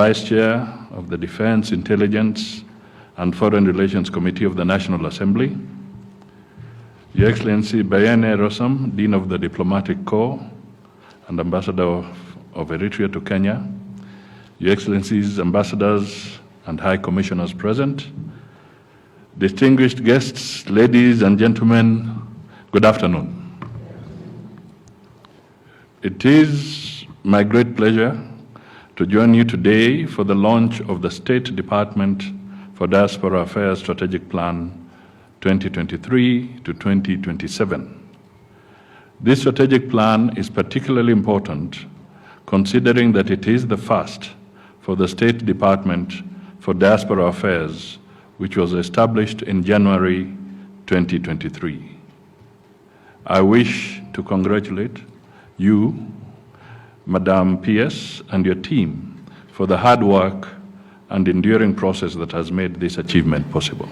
Vice Chair of the Defense, Intelligence and Foreign Relations Committee of the National Assembly, Your Excellency Bayane Rosam, Dean of the Diplomatic Corps and Ambassador of Eritrea to Kenya, Your Excellencies, Ambassadors and High Commissioners present, distinguished guests, ladies and gentlemen, good afternoon. It is my great pleasure to join you today for the launch of the State Department for Diaspora Affairs Strategic Plan 2023 to 2027. This strategic plan is particularly important considering that it is the first for the State Department for Diaspora Affairs, which was established in January 2023. I wish to congratulate you, Madam PS, and your team for the hard work and enduring process that has made this achievement possible.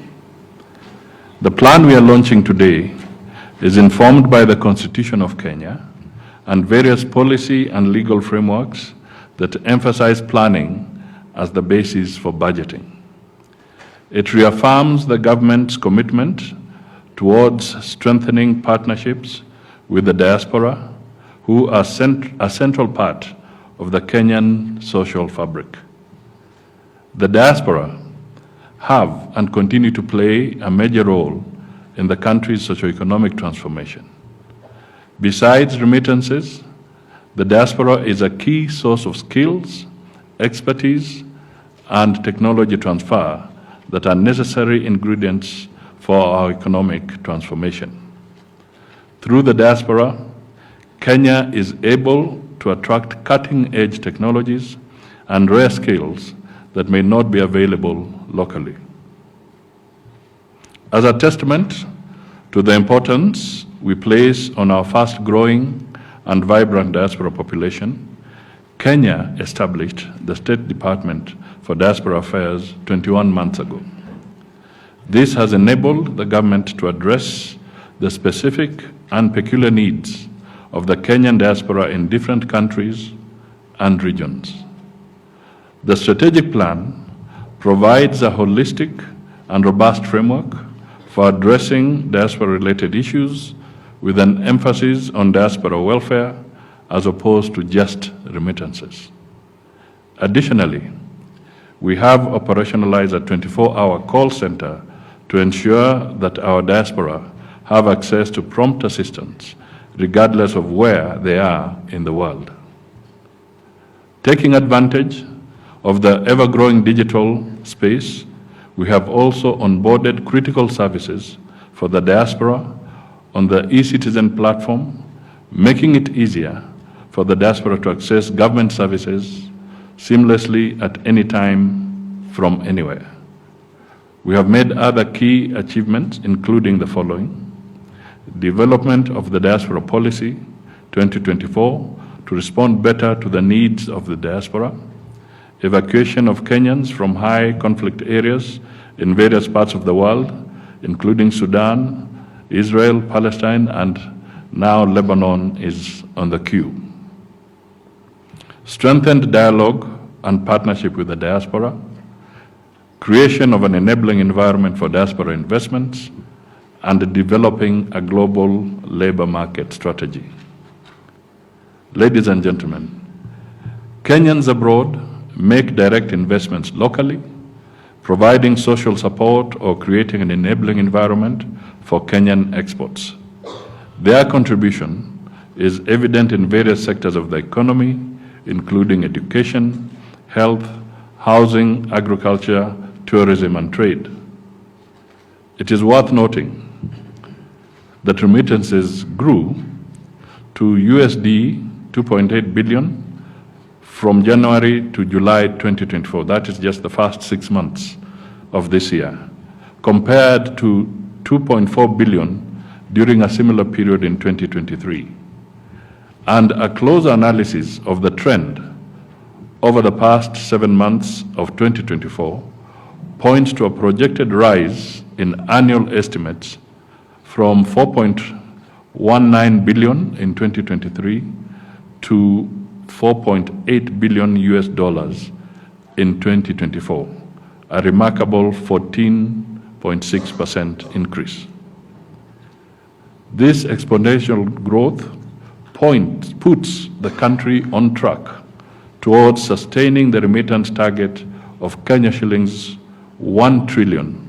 The plan we are launching today is informed by the Constitution of Kenya and various policy and legal frameworks that emphasize planning as the basis for budgeting. It reaffirms the government's commitment towards strengthening partnerships with the diaspora, who are a central part of the Kenyan social fabric. The diaspora have and continue to play a major role in the country's socioeconomic transformation. Besides remittances, the diaspora is a key source of skills, expertise, and technology transfer that are necessary ingredients for our economic transformation. Through the diaspora, Kenya is able to attract cutting-edge technologies and rare skills that may not be available locally. As a testament to the importance we place on our fast-growing and vibrant diaspora population, Kenya established the State Department for Diaspora Affairs 21 months ago. This has enabled the government to address the specific and peculiar needs of the Kenyan diaspora in different countries and regions. The strategic plan provides a holistic and robust framework for addressing diaspora-related issues with an emphasis on diaspora welfare as opposed to just remittances. Additionally, we have operationalized a 24-hour call center to ensure that our diaspora have access to prompt assistance regardless of where they are in the world. Taking advantage of the ever-growing digital space, we have also onboarded critical services for the diaspora on the eCitizen platform, making it easier for the diaspora to access government services seamlessly at any time from anywhere. We have made other key achievements, including the following: development of the Diaspora Policy 2024 to respond better to the needs of the diaspora, evacuation of Kenyans from high conflict areas in various parts of the world, including Sudan, Israel, Palestine, and now Lebanon is on the queue. Strengthened dialogue and partnership with the diaspora, creation of an enabling environment for diaspora investments, and developing a global labor market strategy. Ladies and gentlemen, Kenyans abroad make direct investments locally, providing social support or creating an enabling environment for Kenyan exports. Their contribution is evident in various sectors of the economy, including education, health, housing, agriculture, tourism, and trade. It is worth noting that remittances grew to USD 2.8 billion from January to July 2024. That is just the first 6 months of this year, compared to 2.4 billion during a similar period in 2023. And a closer analysis of the trend over the past 7 months of 2024 points to a projected rise in annual estimates from 4.19 billion in 2023 to 4.8 billion US dollars in 2024, a remarkable 14.6% increase. This exponential growth puts the country on track towards sustaining the remittance target of Kenya shillings 1 trillion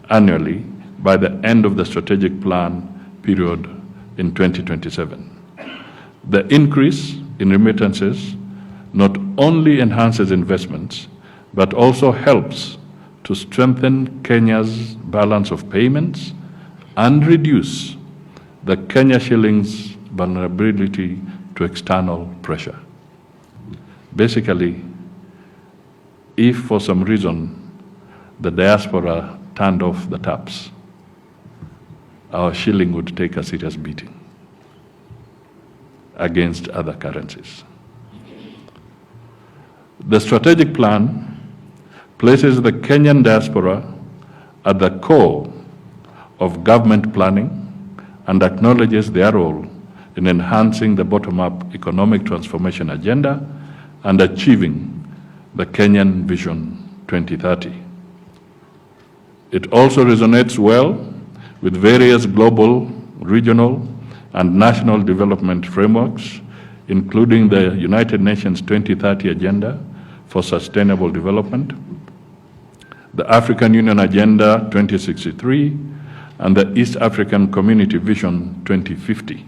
annually by the end of the strategic plan period in 2027. The increase in remittances not only enhances investments, but also helps to strengthen Kenya's balance of payments and reduce the Kenya shilling's vulnerability to external pressure. Basically, if for some reason the diaspora turned off the taps, our shilling would take a serious beating against other currencies. The strategic plan places the Kenyan diaspora at the core of government planning and acknowledges their role in enhancing the bottom-up economic transformation agenda and achieving the Kenyan Vision 2030. It also resonates well with various global, regional, and national development frameworks, including the United Nations 2030 Agenda for Sustainable Development, the African Union Agenda 2063, and the East African Community Vision 2050.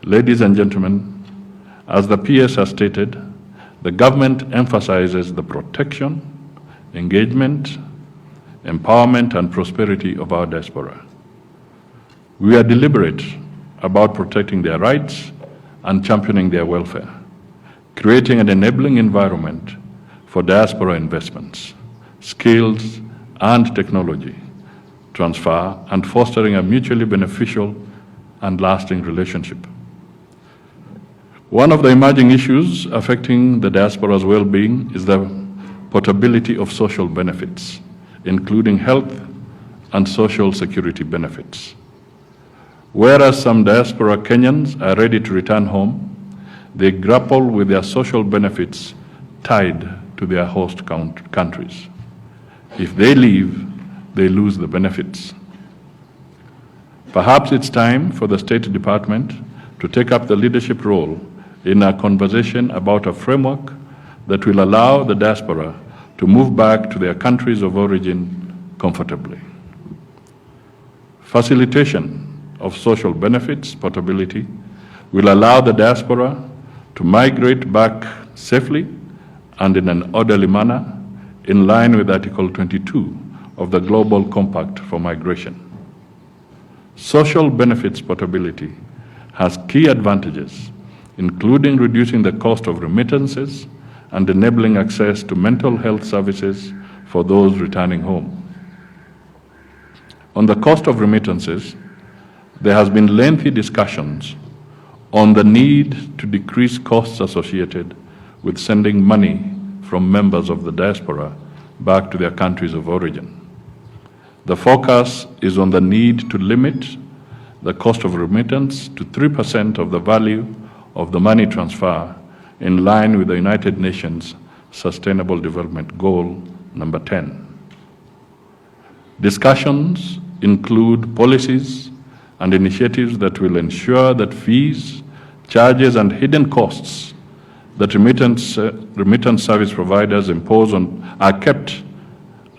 Ladies and gentlemen, as the PS has stated, the government emphasizes the protection, engagement, empowerment, and prosperity of our diaspora. We are deliberate about protecting their rights and championing their welfare, creating an enabling environment for diaspora investments, skills, and technology transfer, and fostering a mutually beneficial and lasting relationship. One of the emerging issues affecting the diaspora's well-being is the portability of social benefits, including health and social security benefits. Whereas some diaspora Kenyans are ready to return home, they grapple with their social benefits tied to their host countries. If they leave, they lose the benefits. Perhaps it's time for the State Department to take up the leadership role in a conversation about a framework that will allow the diaspora to move back to their countries of origin comfortably. Facilitation of social benefits portability will allow the diaspora to migrate back safely and in an orderly manner in line with Article 22 of the Global Compact for Migration. Social benefits portability has key advantages, including reducing the cost of remittances and enabling access to mental health services for those returning home. On the cost of remittances, there has been lengthy discussions on the need to decrease costs associated with sending money from members of the diaspora back to their countries of origin. The focus is on the need to limit the cost of remittance to 3% of the value of the money transfer in line with the United Nations Sustainable Development Goal number 10. Discussions include policies and initiatives that will ensure that fees, charges, and hidden costs that remittance service providers impose are kept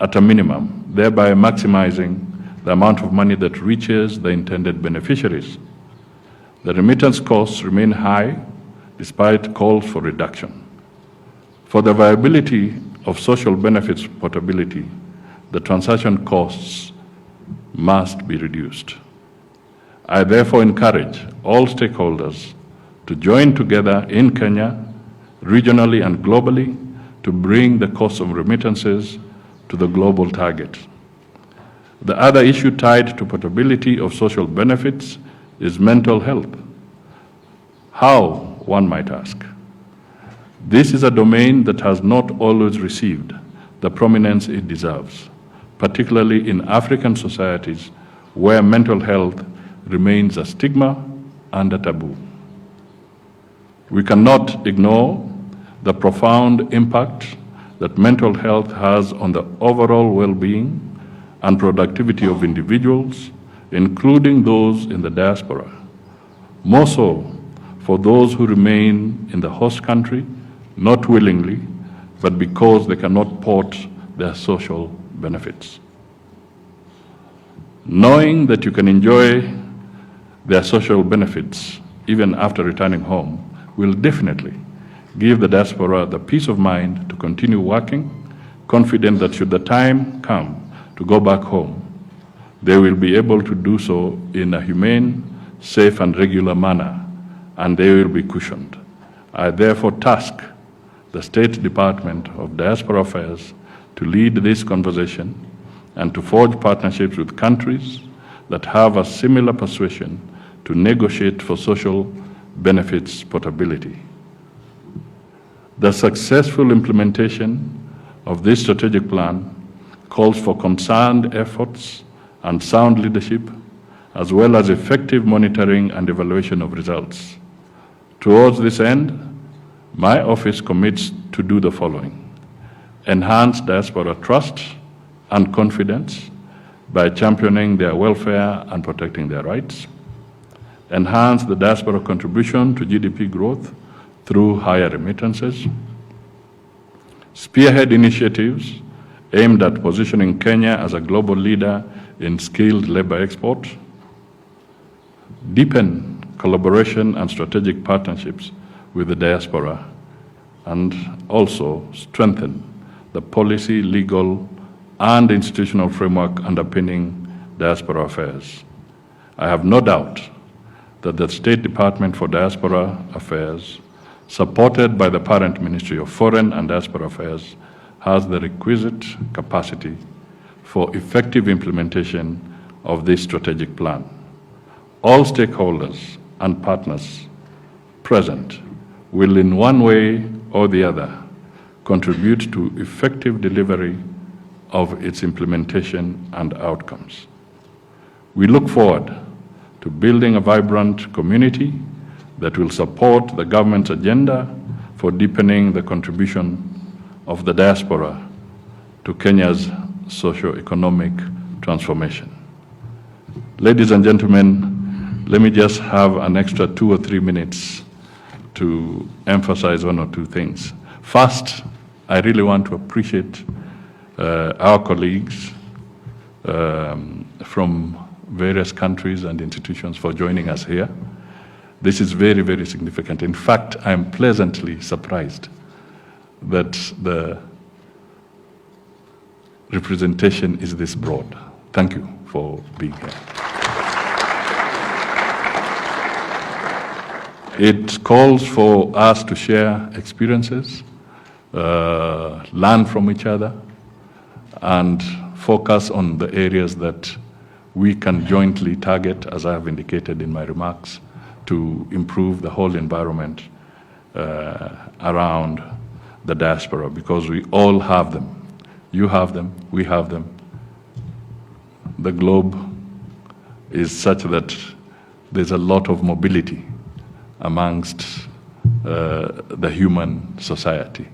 at a minimum, thereby maximizing the amount of money that reaches the intended beneficiaries. The remittance costs remain high despite calls for reduction. For the viability of social benefits portability, the transaction costs must be reduced. I therefore encourage all stakeholders to join together in Kenya, regionally and globally, to bring the cost of remittances to the global target. The other issue tied to portability of social benefits is mental health. How, one might ask? This is a domain that has not always received the prominence it deserves, particularly in African societies where mental health remains a stigma and a taboo. We cannot ignore the profound impact that mental health has on the overall well-being and productivity of individuals, including those in the diaspora, more so for those who remain in the host country, not willingly, but because they cannot port their social benefits. Knowing that you can enjoy their social benefits even after returning home will definitely give the diaspora the peace of mind to continue working, confident that should the time come to go back home, they will be able to do so in a humane, safe, and regular manner, and they will be cushioned. I therefore task the State Department of Diaspora Affairs to lead this conversation and to forge partnerships with countries that have a similar persuasion to negotiate for social benefits portability. The successful implementation of this strategic plan calls for concerned efforts and sound leadership, as well as effective monitoring and evaluation of results. Towards this end, my office commits to do the following: enhance diaspora trust and confidence by championing their welfare and protecting their rights, enhance the diaspora contribution to GDP growth through higher remittances, spearhead initiatives aimed at positioning Kenya as a global leader in skilled labor export, deepen collaboration and strategic partnerships with the diaspora, and also strengthen the policy, legal, and institutional framework underpinning diaspora affairs. I have no doubt that the State Department for Diaspora Affairs, supported by the parent Ministry of Foreign and Diaspora Affairs, has the requisite capacity for effective implementation of this strategic plan. All stakeholders and partners present will in one way or the other contribute to effective delivery of its implementation and outcomes. We look forward to building a vibrant community that will support the government's agenda for deepening the contribution of the diaspora to Kenya's socio-economic transformation. Ladies and gentlemen, let me just have an extra 2 or 3 minutes to emphasize 1 or 2 things. First, I really want to appreciate our colleagues from various countries and institutions for joining us here. This is very, very significant. In fact, I'm pleasantly surprised that the representation is this broad. Thank you for being here. It calls for us to share experiences, learn from each other, and focus on the areas that we can jointly target, as I have indicated in my remarks, to improve the whole environment around the diaspora, because we all have them. You have them, we have them. The globe is such that there's a lot of mobility amongst the human society.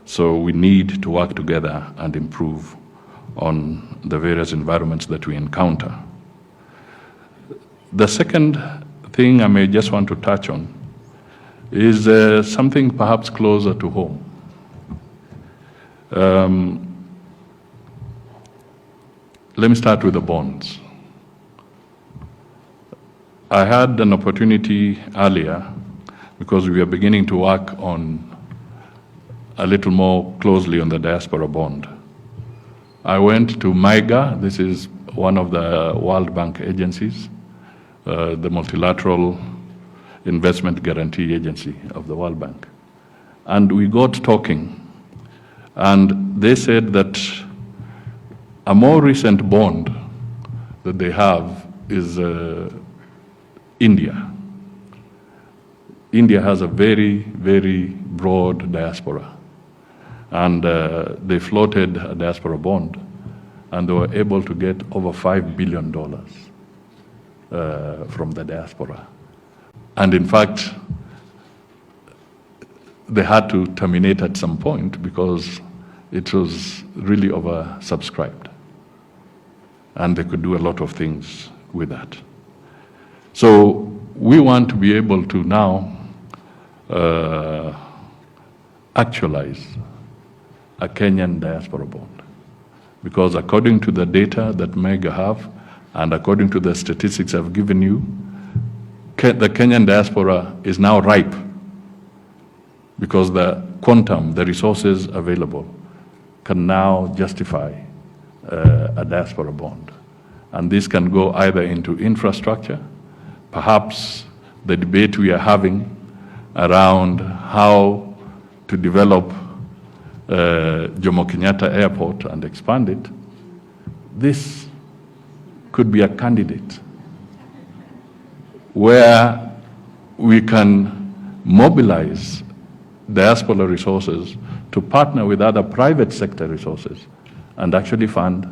So we need to work together and improve on the various environments that we encounter. The second thing I may just want to touch on is something perhaps closer to home. Let me start with the bonds. I had an opportunity earlier, because we are beginning to work on a little more closely on the diaspora bond. I went to MIGA. This is one of the World Bank agencies, the Multilateral Investment Guarantee Agency of the World Bank. And we got talking, and they said that a more recent bond that they have is India. India has a very, very broad diaspora. And they floated a diaspora bond, and they were able to get over $5 billion from the diaspora. And in fact, they had to terminate at some point because it was really oversubscribed. And they could do a lot of things with that. So we want to be able to now actualize a Kenyan diaspora bond. Because according to the data that MEGA have, and according to the statistics I've given you, the Kenyan diaspora is now ripe because the quantum, the resources available, can now justify a diaspora bond. And this can go either into infrastructure, perhaps the debate we are having around how to develop Jomo Kenyatta Airport and expand it. This could be a candidate where we can mobilize diaspora resources to partner with other private sector resources and actually fund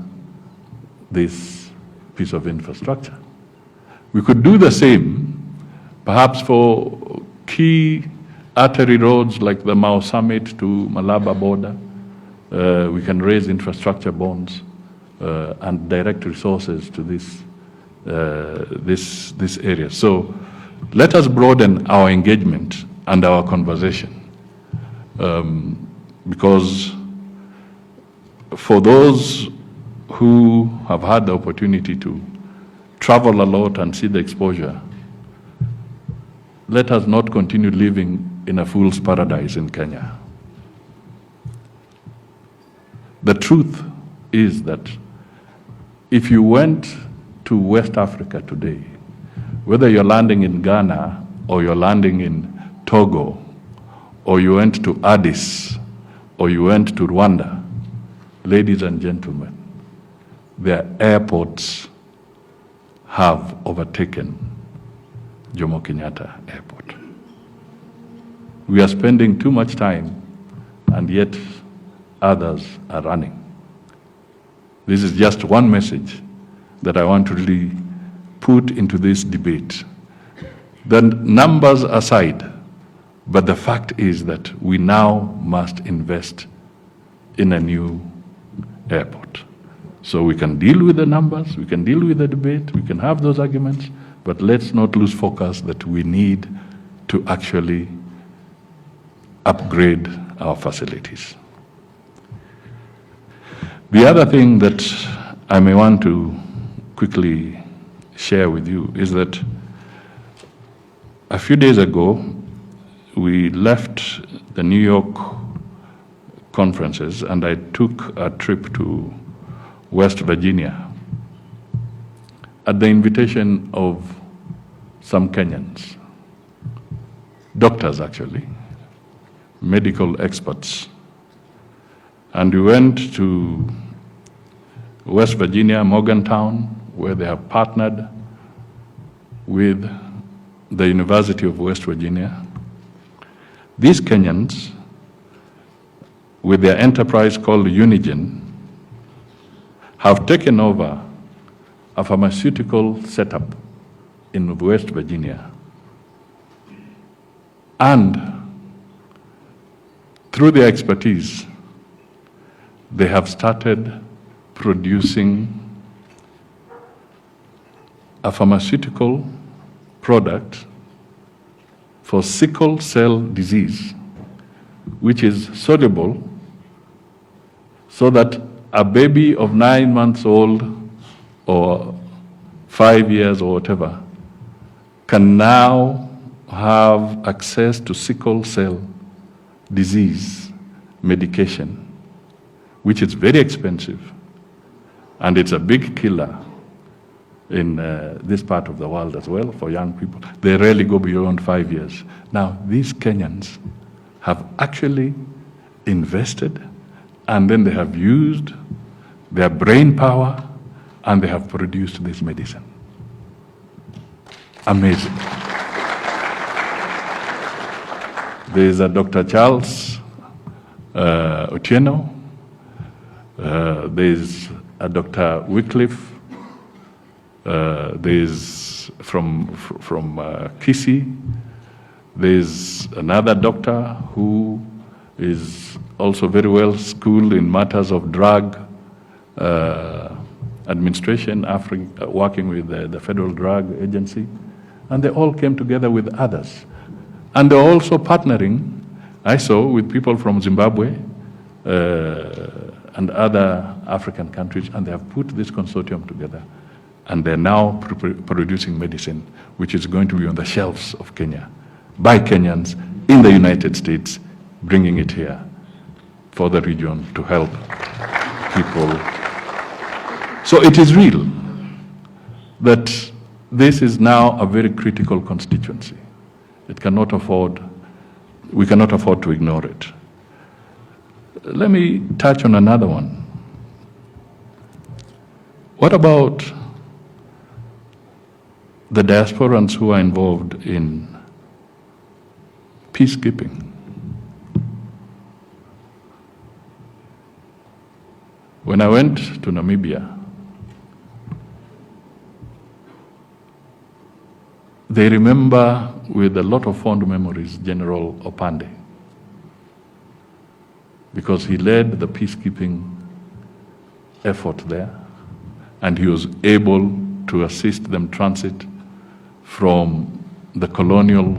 this piece of infrastructure. We could do the same, perhaps for key artery roads like the Mau Summit to Malaba border. We can raise infrastructure bonds and direct resources to this area. So let us broaden our engagement and our conversation. Because for those who have had the opportunity to travel a lot and see the exposure, let us not continue living in a fool's paradise in Kenya. The truth is that if you went to West Africa today, whether you're landing in Ghana or you're landing in Togo, or you went to Addis, or you went to Rwanda, ladies and gentlemen, their airports have overtaken Jomo Kenyatta Airport. We are spending too much time, and yet others are running. This is just one message that I want to really put into this debate. The numbers aside, but the fact is that we now must invest in a new airport. So we can deal with the numbers, we can deal with the debate, we can have those arguments, but let's not lose focus that we need to actually upgrade our facilities. The other thing that I may want to quickly share with you is that a few days ago, we left the New York conferences and I took a trip to West Virginia at the invitation of some Kenyans, doctors actually, medical experts. And we went to West Virginia, Morgantown, where they have partnered with the University of West Virginia. These Kenyans, with their enterprise called Unigen, have taken over a pharmaceutical setup in West Virginia. And through their expertise, they have started producing a pharmaceutical product for sickle cell disease, which is soluble so that a baby of 9 months old or 5 years or whatever can now have access to sickle cell disease medication, which is very expensive, and it's a big killer in this part of the world as well for young people. They rarely go beyond 5 years. Now, these Kenyans have actually invested, and then they have used their brain power, and they have produced this medicine. Amazing. There is a Dr. Charles Otieno. There is a Dr. Wycliffe. There is from Kisii. There's another doctor who is also very well schooled in matters of drug administration, working with the Federal Drug Agency. And they all came together with others. And they're also partnering, I saw, with people from Zimbabwe and other African countries, and they have put this consortium together. And they're now producing medicine, which is going to be on the shelves of Kenya, by Kenyans in the United States, bringing it here for the region to help people. So it is real that this is now a very critical constituency. We cannot afford to ignore it. Let me touch on another one. What about the diasporans who are involved in peacekeeping? When I went to Namibia, they remember with a lot of fond memories General Opande, because he led the peacekeeping effort there, and he was able to assist them transit from the colonial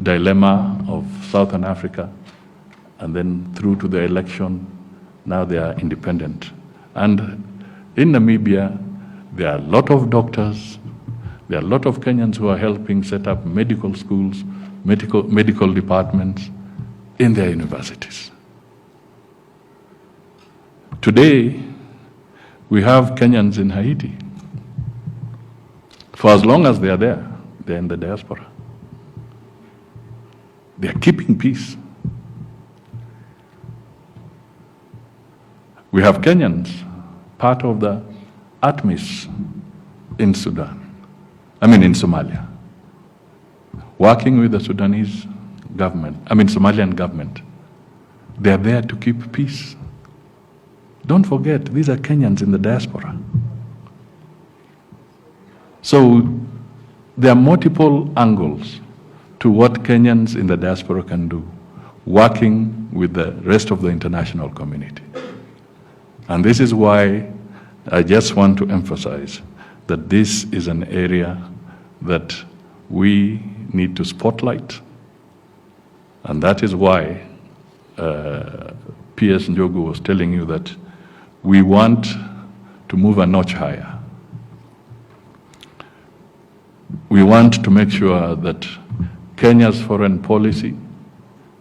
dilemma of Southern Africa and then through to the election. Now they are independent. And in Namibia, there are a lot of doctors, there are a lot of Kenyans who are helping set up medical schools, medical departments in their universities. Today, we have Kenyans in Haiti. For as long as they are there, they're in the diaspora. They are keeping peace. We have Kenyans, part of the ATMIS in Somalia, working with the Sudanese government, Somalian government. They are there to keep peace. Don't forget, these are Kenyans in the diaspora. So there are multiple angles to what Kenyans in the diaspora can do, working with the rest of the international community. And this is why I just want to emphasize that this is an area that we need to spotlight. And that is why P.S. Njogu was telling you that we want to move a notch higher. We want to make sure that Kenya's foreign policy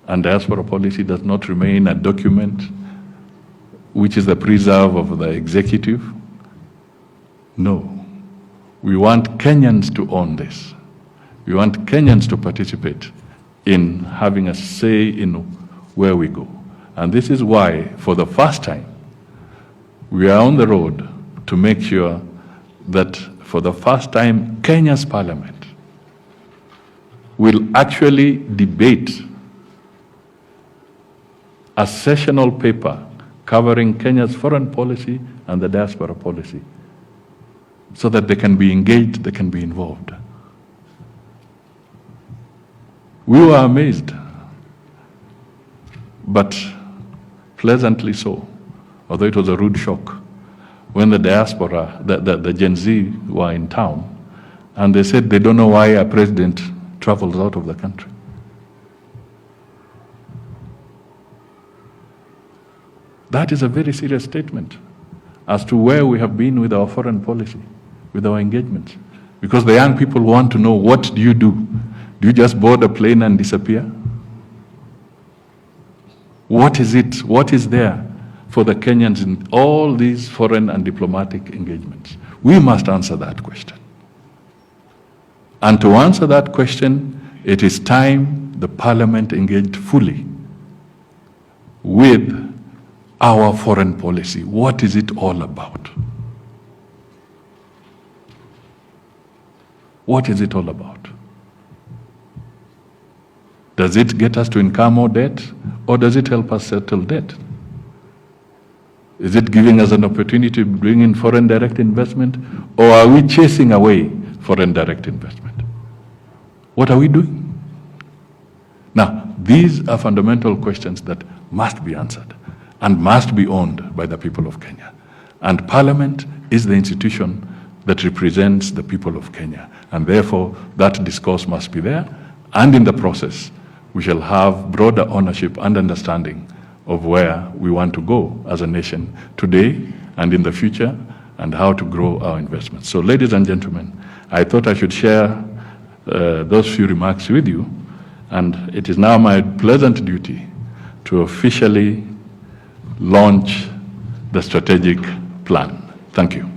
and diaspora policy does not remain a document which is the preserve of the executive. No. We want Kenyans to own this. We want Kenyans to participate in having a say in where we go. And this is why, for the first time, we are on the road to make sure that for the first time, Kenya's parliament will actually debate a sessional paper covering Kenya's foreign policy and the diaspora policy, so that they can be engaged, they can be involved. We were amazed, but pleasantly so, although it was a rude shock, when the diaspora, the Gen Z were in town, and they said they don't know why a president travels out of the country. That is a very serious statement as to where we have been with our foreign policy, with our engagements. Because the young people want to know, what do you do? Do you just board a plane and disappear? What is it? What is there for the Kenyans in all these foreign and diplomatic engagements? We must answer that question. And to answer that question, it is time the parliament engaged fully with our foreign policy. What is it all about? What is it all about? Does it get us to incur more debt, or does it help us settle debt? Is it giving us an opportunity to bring in foreign direct investment, or are we chasing away foreign direct investment? What are we doing? Now, these are fundamental questions that must be answered and must be owned by the people of Kenya. And Parliament is the institution that represents the people of Kenya. And therefore, that discourse must be there. And in the process, we shall have broader ownership and understanding of where we want to go as a nation today and in the future, and how to grow our investments. So, ladies and gentlemen, I thought I should share those few remarks with you, and it is now my pleasant duty to officially launch the strategic plan. Thank you.